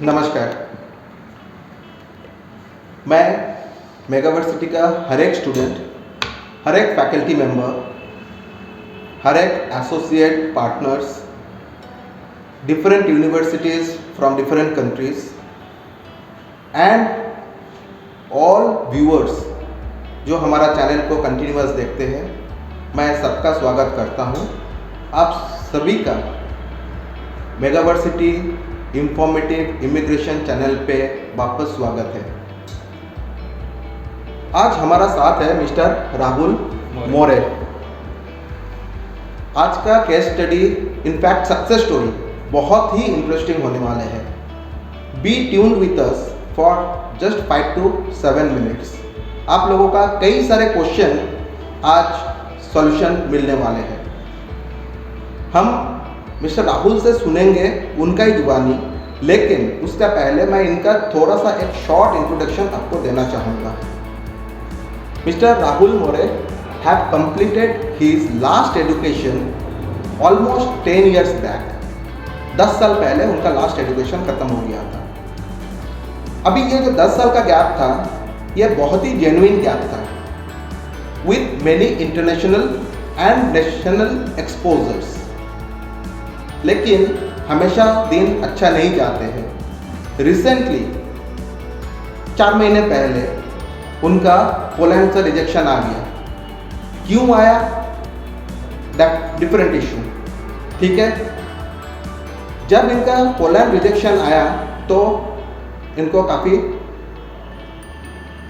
नमस्कार। मैं मेगावर्सिटी का हर एक स्टूडेंट, हर एक फैकल्टी मेंबर, हर एक associate partners, different universities from different countries and all viewers जो हमारा चैनल को कंटिन्यूअस देखते हैं, मैं सबका स्वागत करता हूं। आप सभी का मेगावर्सिटी इंफॉर्मेटिव इमिग्रेशन चैनल पे वापस स्वागत है। आज हमारा साथ है मिस्टर राहुल मोरे। आज का case study in fact success story बहुत ही इंटरेस्टिंग होने वाले हैं। Be tuned with us for just 5 to 7 minutes. आप लोगों का कई सारे क्वेश्चन आज सॉल्यूशन मिलने वाले हैं। हम मिस्टर राहुल से सुनेंगे उनका ही जुबानी, लेकिन उसका पहले मैं इनका थोड़ा सा एक शॉर्ट इंट्रोडक्शन आपको देना चाहूँगा। Mister Rahul more have completed his last education almost 10 years back. 10 साल पहले उनका लास्ट एजुकेशन खत्म हो गया था। अभी ये जो 10 साल का गैप था, ये बहुत ही जेन्युइन गैप था with many international and national exposures. लेकिन हमेशा दिन अच्छा नहीं जाते हैं। रिसेंटली 4 महीने पहले उनका पोलैंड से रिजेक्शन आ गया। क्यों आया, दैट डिफरेंट इशू, ठीक है। जब इनका पोलैंड रिजेक्शन आया तो इनको काफ़ी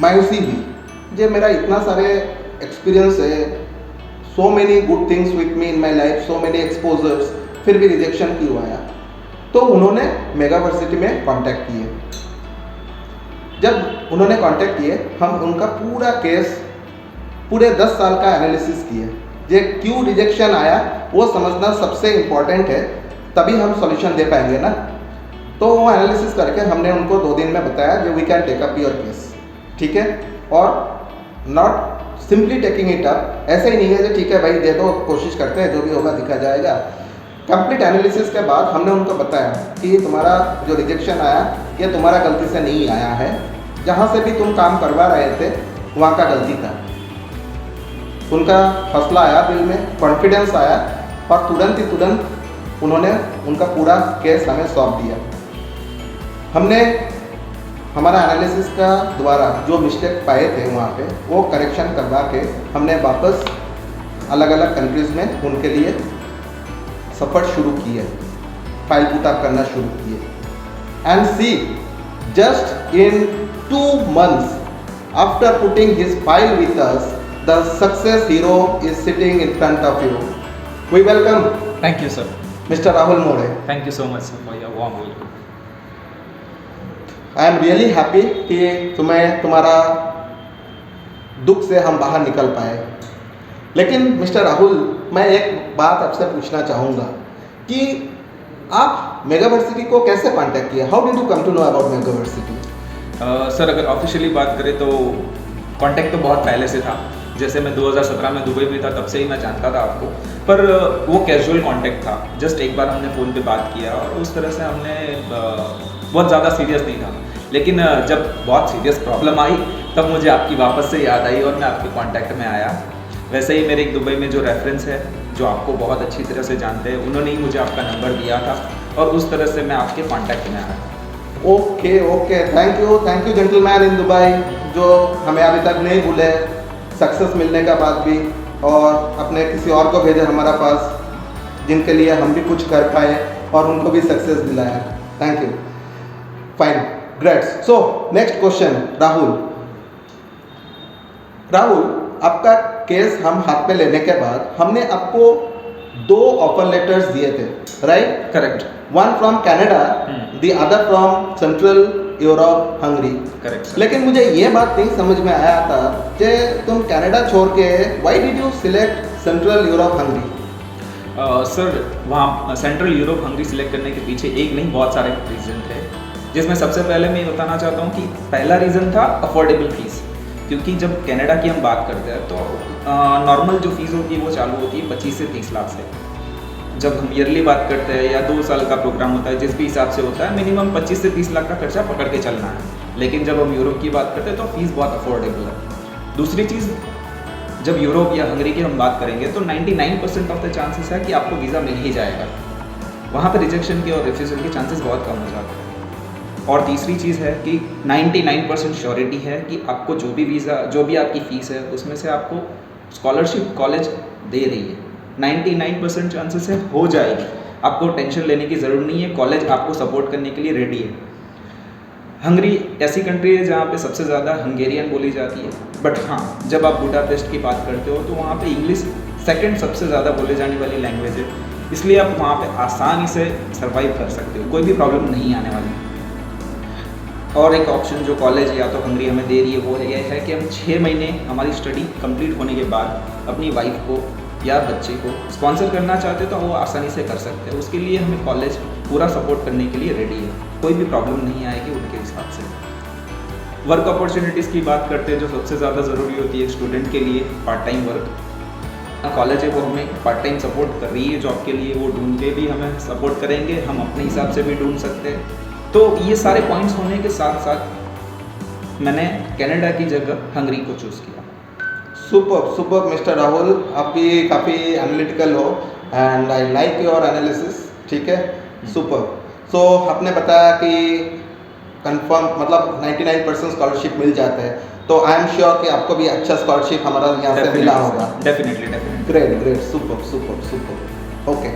मायूसी हुई। जो मेरा इतना सारे एक्सपीरियंस है, so many good things with me in my life, so many exposures, फिर भी रिजेक्शन क्यों आया। तो उन्होंने मेगावर्सिटी में कांटेक्ट किए। जब उन्होंने कांटेक्ट किए, हम उनका पूरा केस, पूरे 10 साल का एनालिसिस किए। ये क्यों रिजेक्शन आया वो समझना सबसे इम्पॉर्टेंट है, तभी हम सॉल्यूशन दे पाएंगे ना। तो वो एनालिसिस करके हमने उनको 2 दिन में बताया कि we can take up your case, ठीक है। और not simply taking it up, ऐसे ही नहीं है कि ठीक है भाई दे दो, कोशिश करते हैं, जो भी होगा दिखा जाएगा। कंप्लीट एनालिसिस के बाद हमने उनको बताया कि तुम्हारा जो रिजेक्शन आया ये तुम्हारा गलती से नहीं आया है, जहाँ से भी तुम काम करवा रहे थे वहाँ का गलती था। उनका हौसला आया, दिल में कॉन्फिडेंस आया, और तुरंत उन्होंने उनका पूरा केस हमें सौंप दिया। हमने हमारा एनालिसिस का द्वारा जो मिस्टेक पाए थे वहाँ पे वो करेक्शन करवा के हमने वापस अलग अलग कंट्रीज़ में उनके लिए सफ़र शुरू किए, फाइल पुटअप करना शुरू किए। And see, just in 2 months after putting his file with us, the success hero is sitting in front of you. We welcome. Thank you, sir. Mister Rahul More. Thank you so much, sir, for your warm welcome. I am really happy कि तुम्हारा दुख से हम बाहर निकल पाए। लेकिन mister Rahul, मैं एक बात आपसे पूछना चाहूँगा कि आप मेगावर्सिटी को कैसे कांटेक्ट किया? How did you come to know about Megaversity? Sir, अगर ऑफिशियली बात करें तो कांटेक्ट तो बहुत पहले से था। जैसे मैं 2017 में दुबई में था, तब से ही मैं जानता था आपको, पर वो कैजुअल कांटेक्ट था। जस्ट एक बार हमने फ़ोन पे बात किया और उस तरह से हमने बहुत ज़्यादा सीरियस नहीं था। लेकिन जब बहुत सीरियस प्रॉब्लम आई तब मुझे आपकी वापस से याद आई और मैं आपके कांटेक्ट में आया। वैसे ही मेरे एक दुबई में जो रेफरेंस है, जो आपको बहुत अच्छी तरह से जानते हैं, उन्होंने ही मुझे आपका नंबर दिया था और उस तरह से मैं आपके कांटेक्ट में आया। Okay, thank you gentleman in Dubai, जो हमें अभी तक नहीं भूले सक्सेस मिलने का बाद भी, और अपने किसी और को भेजे हमारा पास, जिनके लिए हम भी कुछ कर पाए और उनको भी सक्सेस दिलाया। Thank you, fine, great. So next question, Rahul, आपका केस हम हाथ में लेने के बाद हमने आपको 2 ऑफर लेटर्स दिए थे, right? Correct. One from Canada, the other from central Europe, Hungary. Correct. लेकिन मुझे ये बात नहीं समझ में आया था कि तुम कनाडा छोड़ के why did you select central Europe, Hungary? Sir, वहाँ सेंट्रल यूरोप हंगरी सिलेक्ट करने के पीछे एक नहीं बहुत सारे रीज़न थे, जिसमें सबसे पहले मैं ये बताना चाहता हूँ कि पहला रीज़न था अफोर्डेबल फीस। क्योंकि जब कनाडा की हम बात करते हैं तो नॉर्मल जो फीस होती है वो चालू होती है 25 से 30 लाख से। जब हम ईयरली बात करते हैं या 2 साल का प्रोग्राम होता है जिस भी हिसाब से होता है, मिनिमम 25 से 30 लाख का खर्चा पकड़ के चलना है। लेकिन जब हम यूरोप की बात करते हैं तो फीस बहुत अफोर्डेबल है। दूसरी चीज़, जब यूरोप या हंगरी की हम बात करेंगे तो 99% ऑफ द चांसेस है कि आपको वीज़ा मिल ही जाएगा। वहाँ पर रिजेक्शन के और रिफ्यूज़ल के चांसेस बहुत कम हो जाते हैं। और तीसरी चीज़ है कि 99% श्योरिटी है कि आपको जो भी वीज़ा, जो भी आपकी फ़ीस है उसमें से आपको स्कॉलरशिप कॉलेज दे रही है। 99% चांसेस है हो जाएगी, आपको टेंशन लेने की ज़रूरत नहीं है, कॉलेज आपको सपोर्ट करने के लिए रेडी है। हंगरी ऐसी कंट्री है जहाँ पे सबसे ज़्यादा हंगेरियन बोली जाती है, बट हाँ, जब आप बुडापेस्ट की बात करते हो तो वहाँ पे इंग्लिश सेकंड सबसे ज़्यादा बोले जाने वाली लैंग्वेज है, इसलिए आप वहाँ पे आसानी से सर्वाइव कर सकते हो, कोई भी प्रॉब्लम नहीं आने वाली। और एक ऑप्शन जो कॉलेज या तो हंगरी हमें दे रही है वो ये है कि हम 6 महीने हमारी स्टडी कंप्लीट होने के बाद अपनी वाइफ को या बच्चे को स्पॉन्सर करना चाहते तो वो आसानी से कर सकते हैं। उसके लिए हमें कॉलेज पूरा सपोर्ट करने के लिए रेडी है, कोई भी प्रॉब्लम नहीं आएगी उनके हिसाब से। वर्क अपॉर्चुनिटीज़ की बात करते हैं जो सबसे ज़्यादा ज़रूरी होती है एक स्टूडेंट के लिए, पार्ट टाइम वर्क। कॉलेज है वो हमें पार्ट टाइम सपोर्ट कर रही है जॉब के लिए, वो ढूंढ के भी हमें सपोर्ट करेंगे, हम अपने हिसाब से भी ढूंढ सकते हैं। तो ये सारे पॉइंट्स होने के साथ साथ मैंने कनाडा की जगह हंगरी को चूज़ किया। सुपर सुपर मिस्टर राहुल, आप भी काफ़ी एनालिटिकल हो and I like your analysis. ठीक है, सुपर। सो आपने बताया कि कंफर्म मतलब 99% स्कॉलरशिप मिल जाते हैं, तो आई एम श्योर कि आपको भी अच्छा स्कॉलरशिप हमारा यहाँ से मिला होगा। Definitely. Great great, super super super. Okay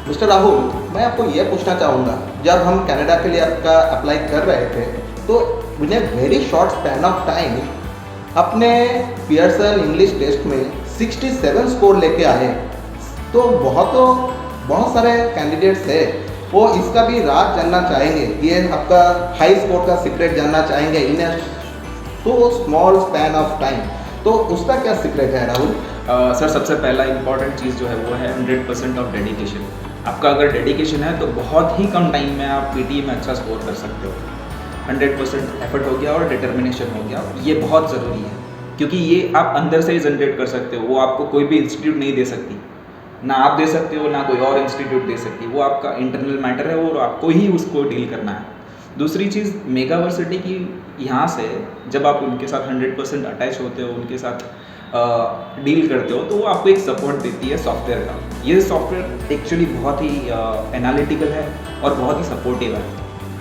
mister Rahul, मैं आपको ये पूछना चाहूँगा, जब हम कनाडा के लिए आपका अप्लाई कर रहे थे तो with a very short span of time अपने पियर्सन इंग्लिश टेस्ट में 67 स्कोर लेके आए। तो बहुत सारे कैंडिडेट्स है, वो इसका भी राज जानना चाहेंगे, ये आपका हाई स्कोर का सीक्रेट जानना चाहेंगे in a so small span of time. तो उसका क्या सीक्रेट है राहुल? सर, सबसे पहला इंपॉर्टेंट चीज़ जो है वो है 100% ऑफ डेडिकेशन। आपका अगर डेडिकेशन है तो बहुत ही कम टाइम में आप पीटी में अच्छा स्कोर कर सकते हो। 100% एफर्ट हो गया और डिटर्मिनेशन हो गया, ये बहुत ज़रूरी है, क्योंकि ये आप अंदर से ही जनरेट कर सकते हो, वो आपको कोई भी इंस्टीट्यूट नहीं दे सकती, ना आप दे सकते हो ना कोई और इंस्टीट्यूट दे सकती, वो आपका इंटरनल मैटर है और आपको ही उसको डील करना है। दूसरी चीज़, मेगावर्सिटी की यहाँ से जब आप उनके साथ 100% अटैच होते हो, उनके साथ डील करते हो, तो वो आपको एक सपोर्ट देती है सॉफ्टवेयर का। ये सॉफ्टवेयर एक्चुअली बहुत ही एनालिटिकल है और बहुत ही सपोर्टिव है।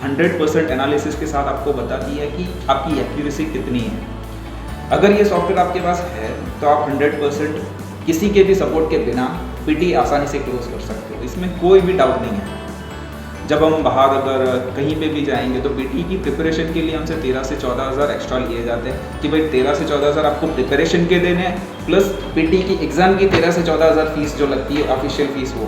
100% एनालिसिस के साथ आपको बताती है कि आपकी एक्यूरेसी कितनी है। अगर ये सॉफ्टवेयर आपके पास है तो आप 100% किसी के भी सपोर्ट के बिना पीटी आसानी से क्लोज कर सकते हो, इसमें कोई भी डाउट नहीं है। जब हम बाहर अगर कहीं पे भी जाएंगे तो पीटी की प्रिपरेशन के लिए हमसे 13 से 14 हज़ार एक्स्ट्रा लिए जाते हैं कि भाई 13 से 14 हज़ार आपको प्रिपरेशन के देने हैं, प्लस पीटी की एग्ज़ाम की 13 से 14 हज़ार फीस जो लगती है ऑफिशियल फीस, वो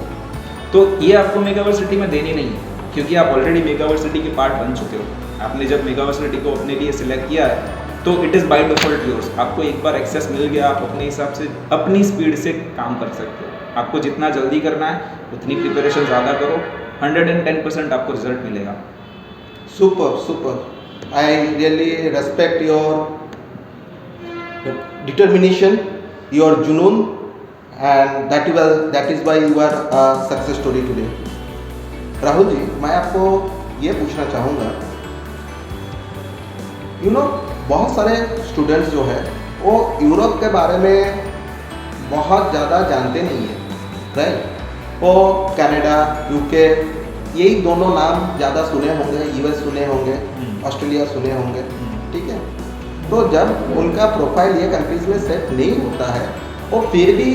तो ये आपको मेगावर्सिटी में देनी नहीं है, क्योंकि आप ऑलरेडी मेगावर्सिटी के पार्ट बन चुके हो। आपने जब मेगावर्सिटी को अपने लिए सिलेक्ट किया है तो it is by default yours. आपको एक बार एक्सेस मिल गया, आप अपने हिसाब से अपनी स्पीड से काम कर सकते हो। आपको जितना जल्दी करना है उतनी प्रिपरेशन ज़्यादा करो, 110% आपको रिजल्ट मिलेगा। Super super, I really respect your determination, your जुनून, and that is why you are success story today. Rahul ji, मैं आपको ये पूछना चाहूँगा, बहुत सारे स्टूडेंट्स जो है वो यूरोप के बारे में बहुत ज़्यादा जानते नहीं है, राइट? वो कनाडा, यूके, यही दोनों नाम ज़्यादा सुने होंगे, यूएस सुने होंगे, ऑस्ट्रेलिया सुने होंगे, ठीक है? तो जब उनका प्रोफाइल ये कंट्रीज में सेट नहीं होता है, वो फिर भी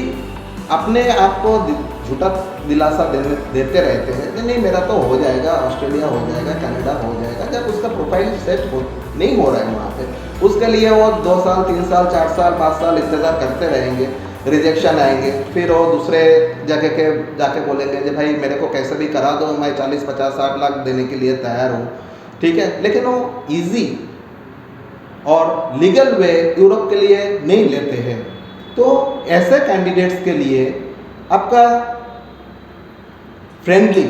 अपने आप को झूठा दिलासा देते रहते हैं कि नहीं मेरा तो हो जाएगा, ऑस्ट्रेलिया हो जाएगा, कनाडा हो जाएगा। जब उसका प्रोफाइल सेट नहीं हो रहा है वहाँ पे, उसके लिए वो 2 साल 3 साल 4 साल 5 साल इंतज़ार करते रहेंगे, रिजेक्शन आएंगे, फिर वो दूसरे जगह के जाके बोलेंगे कि भाई मेरे को कैसे भी करा दो, मैं 40 50 60 लाख देने के लिए तैयार हूँ, ठीक है? लेकिन वो ईजी और लीगल वे यूरोप के लिए नहीं लेते हैं। तो ऐसे कैंडिडेट्स के लिए आपका friendly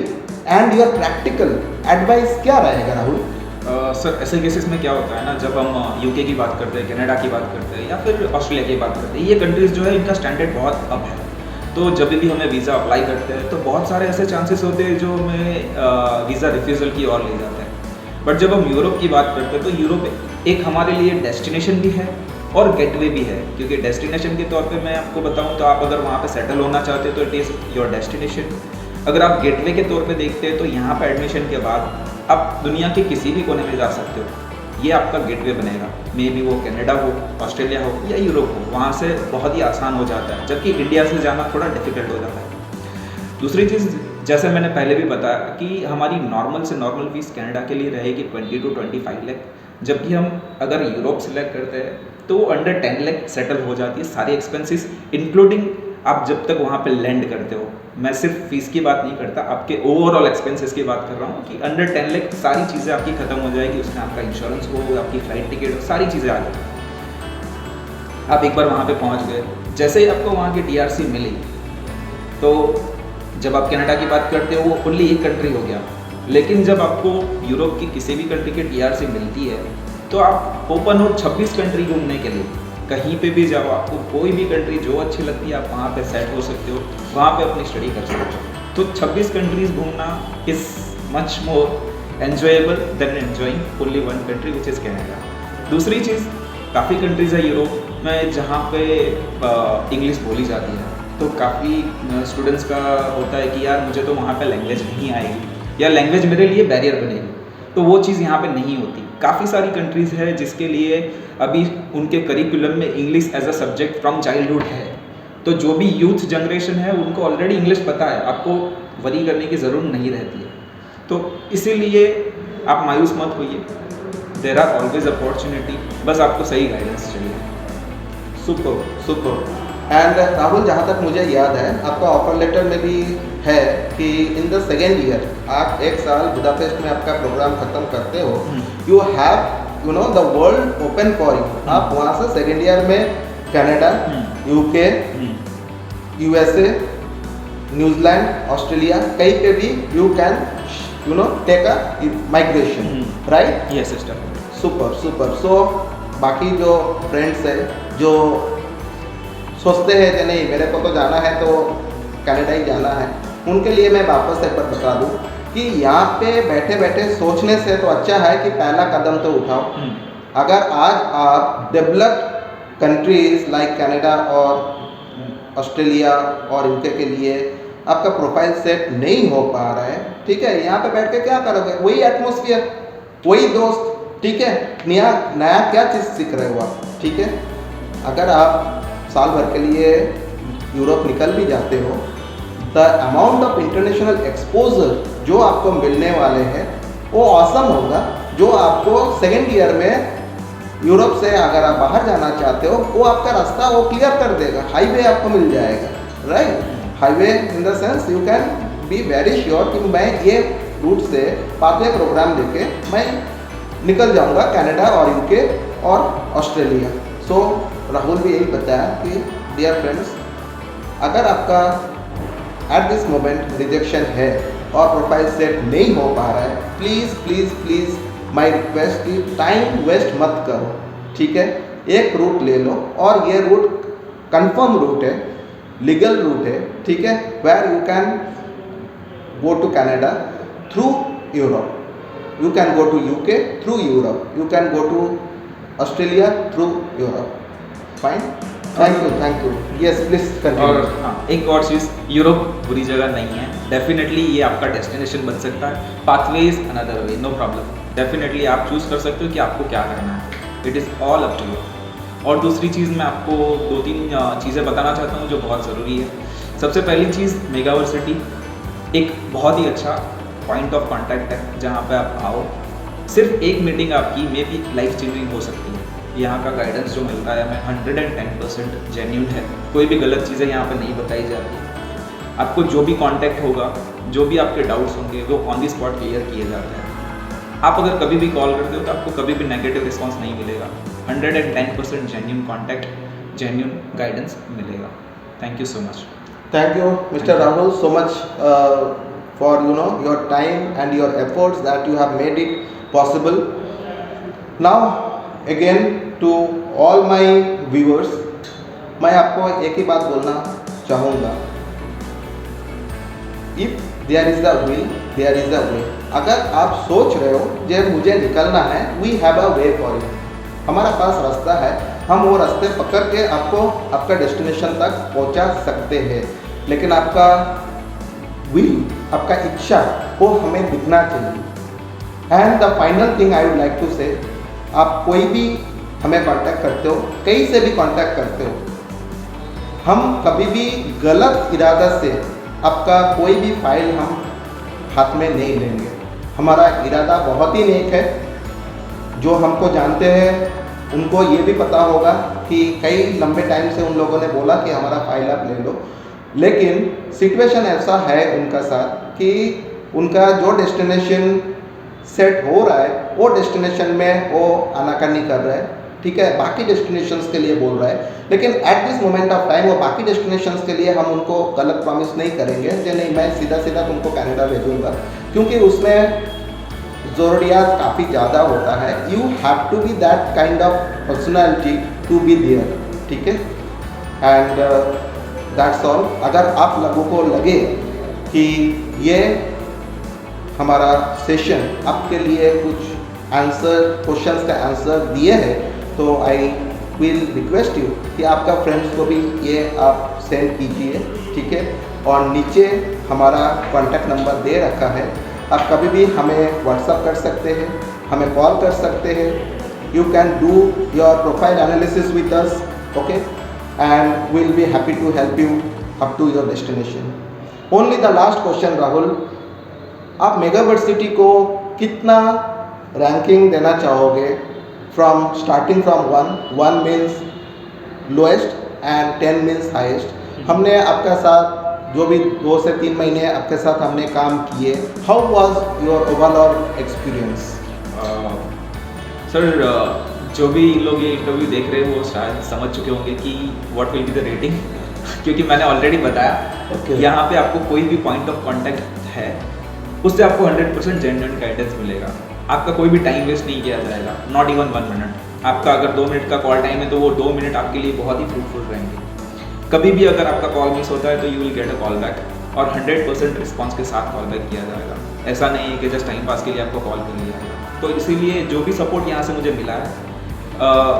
and your practical advice क्या रहेगा राहुल? सर, ऐसे केसेस में क्या होता है ना, जब हम यूके की बात करते हैं, कनाडा की बात करते हैं या फिर ऑस्ट्रेलिया की बात करते हैं, ये कंट्रीज़ जो है इनका स्टैंडर्ड बहुत अप है। तो जब भी हमें वीज़ा अप्लाई करते हैं तो बहुत सारे ऐसे चांसेस होते हैं जो हमें वीज़ा रिफ्यूज़ल की ओर ले जाते हैं। बट जब हम यूरोप की बात करते हैं तो यूरोप एक हमारे लिए डेस्टिनेशन भी है और गेटवे भी है, क्योंकि डेस्टिनेशन के तौर पे मैं आपको बताऊं तो आप अगर वहाँ पे सेटल होना चाहते हो तो इट इज़ योर डेस्टिनेशन। अगर आप गेटवे के तौर पे देखते हैं तो यहाँ पे एडमिशन के बाद आप दुनिया के किसी भी कोने में जा सकते हो, ये आपका गेटवे बनेगा। मे बी वो कनाडा हो, ऑस्ट्रेलिया हो या यूरोप हो, वहाँ से बहुत ही आसान हो जाता है, जबकि इंडिया से जाना थोड़ा डिफिकल्ट हो जाता है। दूसरी चीज़, जैसे मैंने पहले भी बताया कि हमारी नॉर्मल से नॉर्मल फीस कनाडा के लिए रहेगी 20 to 25 लाख, जबकि हम अगर यूरोप सेलेक्ट करते हैं तो वो अंडर 10 लाख सेटल हो जाती है, सारे एक्सपेंसेस इंक्लूडिंग आप जब तक वहाँ पे लैंड करते हो। मैं सिर्फ फीस की बात नहीं करता, आपके ओवरऑल एक्सपेंसेस की बात कर रहा हूँ कि अंडर 10 लाख सारी चीज़ें आपकी खत्म हो जाएगी, उसमें आपका इंश्योरेंस हो, आपकी फ्लाइट टिकट हो, सारी चीज़ें आ जाएगी। आप एक बार वहाँ पे पहुँच गए, जैसे ही आपको वहाँ की DRC मिली तो जब आप कनाडा की बात करते हो वो ओनली एक कंट्री हो गया, लेकिन जब आपको यूरोप की किसी भी कंट्री की DRC मिलती है तो आप ओपन हो 26 कंट्री घूमने के लिए। कहीं पे भी जाओ, आपको कोई भी कंट्री जो अच्छी लगती है आप वहाँ पे सेट हो सकते हो, वहाँ पे अपनी स्टडी कर सकते हो। तो 26 कंट्रीज घूमना is much more enjoyable than enjoying only one country which is Canada. दूसरी चीज़, काफ़ी कंट्रीज़ है यूरोप में जहाँ पे इंग्लिश बोली जाती है, तो काफ़ी स्टूडेंट्स का होता है कि यार मुझे तो वहाँ पे लैंग्वेज नहीं आएगी या लैंग्वेज मेरे लिए बैरियर बनेगी, तो वो चीज़ यहाँ पे नहीं होती। काफ़ी सारी कंट्रीज़ है जिसके लिए अभी उनके करिकुलम में English as a subject from childhood है, तो जो भी यूथ जनरेशन है उनको ऑलरेडी इंग्लिश पता है, आपको वरी करने की ज़रूरत नहीं रहती है। तो इसीलिए आप मायूस मत होइए, देयर आर ऑलवेज अपॉर्चुनिटी, बस आपको सही गाइडेंस चाहिए। Super super. एंड राहुल, जहाँ तक मुझे याद है आपका ऑफर लेटर में भी है कि इन द सेकेंड ईयर आप 1 साल बुदापेस्ट में आपका प्रोग्राम खत्म करते हो, you have you know the world open for you. आप वहाँ से सेकेंड ईयर में Canada, UK, USA, New Zealand, Australia, कहीं पे भी you can you know take a migration, right? Yes sister. Super super. So बाकी जो फ्रेंड्स है जो सोचते हैं कि नहीं मेरे को तो जाना है तो कनाडा ही जाना है, उनके लिए मैं वापस एक बार बता दूं कि यहाँ पे बैठे बैठे सोचने से तो अच्छा है कि पहला कदम तो उठाओ। अगर आज आप डेवलप्ड कंट्रीज लाइक कनाडा और ऑस्ट्रेलिया और UK के लिए आपका प्रोफाइल सेट नहीं हो पा रहा है, ठीक है, यहाँ पे बैठ के क्या करोगे? वही एटमोसफियर, वही दोस्त, ठीक है, नया नया क्या चीज़ सीख रहे हो आप, ठीक है। अगर आप साल भर के लिए यूरोप निकल भी जाते हो, the amount of international exposure जो आपको मिलने वाले हैं वो ऑसम होगा, जो आपको सेकेंड ईयर में यूरोप से अगर आप बाहर जाना चाहते हो वो आपका रास्ता वो क्लियर कर देगा, हाईवे आपको मिल जाएगा, right? Highway in the sense you can be very sure कि मैं ये रूट से पाथवे प्रोग्राम लेके मैं निकल जाऊंगा कनाडा और UK और ऑस्ट्रेलिया। सो राहुल भी यही बताया कि डियर फ्रेंड्स, अगर आपका एट दिस मोमेंट रिजेक्शन है और प्रोफाइल सेट नहीं हो पा रहा है, please please please my request कि टाइम वेस्ट मत करो, ठीक है। एक रूट ले लो और ये रूट कंफर्म रूट है, लीगल रूट है, ठीक है, where you can go to Canada through Europe, you can go to UK through Europe, you can go to Australia through Europe, fine? Thank you, yes please continue। और हाँ, एक और चीज़, Europe बुरी जगह नहीं है, डेफिनेटली ये आपका डेस्टिनेशन बन सकता है। Pathway is another way, no problem, definitely आप चूज़ कर सकते हो कि आपको क्या करना है, it is all up to you. और दूसरी चीज़ मैं आपको 2-3 चीज़ें बताना चाहता हूँ जो बहुत ज़रूरी है। सबसे पहली चीज़, मेगावर्सिटी एक बहुत ही अच्छा पॉइंट ऑफ कांटेक्ट है जहाँ पे आप आओ, सिर्फ एक मीटिंग आपकी मे बी लाइफ चेंजिंग हो सकती है। यहाँ का गाइडेंस जो मिलता है हमें 110% जेन्यून है, कोई भी गलत चीज़ें यहाँ पे नहीं बताई जाती। आपको जो भी कांटेक्ट होगा, जो भी आपके डाउट्स होंगे वो ऑन द स्पॉट क्लियर किए जाते हैं। आप अगर कभी भी कॉल करते हो तो आपको कभी भी नेगेटिव रिस्पॉन्स नहीं मिलेगा, 110% जेन्यून कांटेक्ट, जेन्यून गाइडेंस मिलेगा। Thank you so much. Thank you Mr. Rahul so much for your time and your efforts that you have made it possible. Now again to all my viewers, मैं आपको एक ही बात बोलना चाहूँगा if there is the will there is the way. अगर आप सोच रहे हो जे मुझे निकलना है, we have a way for you, हमारा पास रास्ता है, हम वो रास्ते पकड़ के आपको आपका डेस्टिनेशन तक पहुंचा सकते हैं। लेकिन आपका विल, आपका इच्छा वो हमें दिखना चाहिए। And the final thing I would like to say, आप कोई भी हमें कांटेक्ट करते हो, कहीं से भी कांटेक्ट करते हो, हम कभी भी गलत इरादा से आपका कोई भी फाइल हम हाथ में नहीं लेंगे। हमारा इरादा बहुत ही नेक है। जो हमको जानते हैं उनको ये भी पता होगा कि कई लंबे टाइम से उन लोगों ने बोला कि हमारा फाइल आप ले लो, लेकिन सिचुएशन ऐसा है उनका साथ कि उनका जो डेस्टिनेशन सेट हो रहा है वो डेस्टिनेशन में वो आनाकानी कर रहा है, ठीक है, बाकी डेस्टिनेशंस के लिए बोल रहा है। लेकिन at this moment of time वो बाकी डेस्टिनेशंस के लिए हम उनको गलत प्रॉमिस नहीं करेंगे कि नहीं मैं सीधा सीधा तुमको कनाडा भेजूँगा, क्योंकि उसमें ज़रूरियात काफ़ी ज़्यादा होता है। You have to be that kind of personality to be there, ठीक है। And that's all. अगर आप लोगों को लगे कि ये हमारा सेशन आपके लिए कुछ आंसर, क्वेश्चंस का आंसर दिए है, तो आई विल रिक्वेस्ट यू कि आपका फ्रेंड्स को भी ये आप सेंड कीजिए, ठीक है। और नीचे हमारा कॉन्टैक्ट नंबर दे रखा है, आप कभी भी हमें व्हाट्सअप कर सकते हैं, हमें कॉल कर सकते हैं। You can do your profile analysis with us, okay, and will be happy to help you up to your destination. Only the last question Rahul, आप मेगावर्सिटी को कितना रैंकिंग देना चाहोगे from starting from 1 means lowest and 10 means highest. हमने आपका साथ जो भी 2 से 3 महीने आपके साथ हमने काम किए, how was your overall experience? Sir, जो भी लोग ये इंटरव्यू देख रहे हैं वो शायद समझ चुके होंगे कि what will be the rating क्योंकि मैंने ऑलरेडी बताया यहाँ पे आपको कोई भी पॉइंट ऑफ कांटेक्ट है उससे आपको 100% जेन्युइन गाइडेंस मिलेगा। आपका कोई भी टाइम वेस्ट नहीं किया जाएगा, नॉट इवन 1 मिनट। आपका अगर 2 मिनट का कॉल टाइम है तो वो 2 मिनट आपके लिए बहुत ही फ्रूटफुल रहेंगे। कभी भी अगर आपका कॉल मिस होता है तो you will get a call back और 100% रिस्पॉन्स के साथ कॉल बैक किया जाएगा। ऐसा नहीं है कि जस्ट टाइम पास के लिए आपको कॉल कर लिया जाएगा। तो इसीलिए जो भी सपोर्ट यहाँ से मुझे मिला है,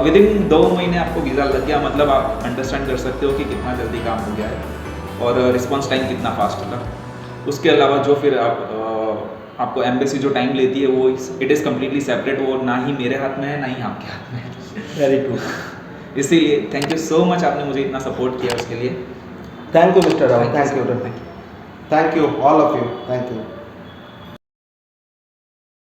विद इन 2 महीने आपको वीज़ा लग गया, मतलब आप अंडरस्टैंड कर सकते हो कि कितना जल्दी काम हो गया है और रिस्पॉन्स टाइम कितना फास्ट था। उसके अलावा जो फिर आपको एम्बेसी जो टाइम लेती है वो इट इज़ कम्प्लीटली सेपरेट, वो ना ही मेरे हाथ में है ना ही आपके हाथ में है। Very true. इसीलिए थैंक यू सो मच, आपने मुझे इतना सपोर्ट किया उसके लिए। Thank you mister Rao, Thank you, thank you, sir. Thank you all of you, thank you.